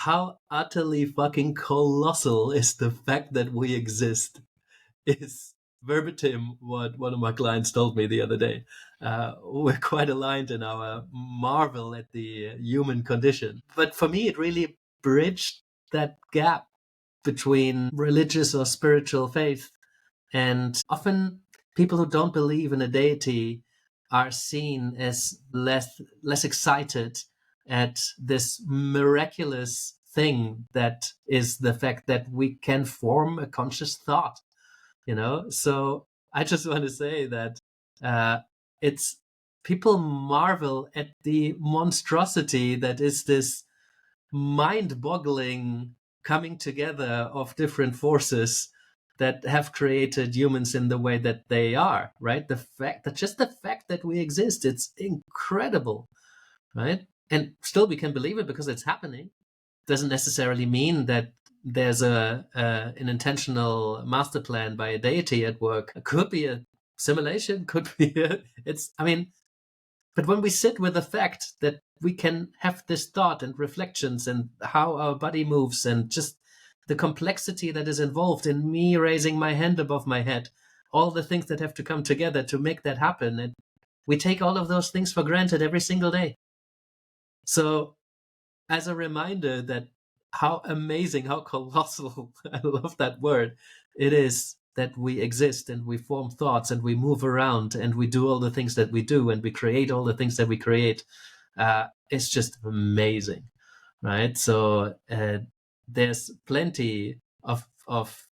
how utterly fucking colossal is the fact that we exist is verbatim what one of my clients told me the other day. We're quite aligned in our marvel at the human condition. But for me, it really bridged that gap between religious or spiritual faith. And often people who don't believe in a deity are seen as less excited at this miraculous thing that is the fact that we can form a conscious thought, so I just want to say that it's people marvel at the monstrosity that is this mind-boggling coming together of different forces that have created humans in the way that they are, right? The fact that we exist, it's incredible, right? And still we can believe it because it's happening. Doesn't necessarily mean that there's an intentional master plan by a deity at work. It could be a simulation, could be but when we sit with the fact that we can have this thought and reflections and how our body moves and just the complexity that is involved in me raising my hand above my head, all the things that have to come together to make that happen, and we take all of those things for granted every single day. So as a reminder that how amazing, how colossal, I love that word, it is that we exist and we form thoughts and we move around and we do all the things that we do and we create all the things that we create. It's just amazing, right? So there's plenty of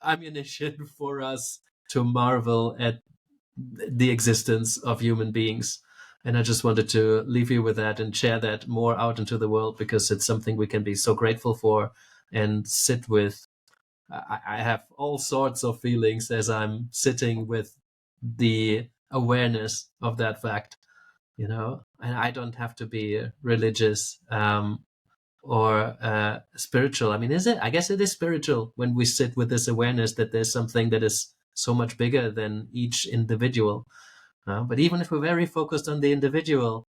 ammunition for us to marvel at the existence of human beings. And I just wanted to leave you with that and share that more out into the world because it's something we can be so grateful for and sit with. I have all sorts of feelings as I'm sitting with the awareness of that fact, and I don't have to be religious or spiritual. I mean, is it? I guess it is spiritual when we sit with this awareness that there's something that is so much bigger than each individual. But even if we're very focused on the individual,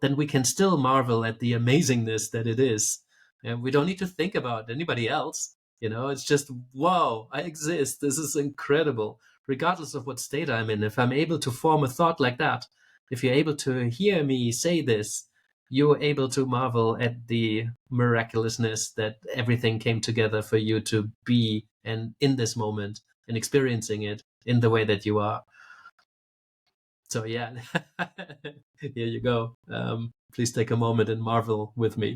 then we can still marvel at the amazingness that it is. And we don't need to think about anybody else. It's just, wow, I exist. This is incredible. Regardless of what state I'm in, if I'm able to form a thought like that, if you're able to hear me say this, you're able to marvel at the miraculousness that everything came together for you to be and in this moment and experiencing it in the way that you are. So yeah, here you go. Please take a moment and marvel with me.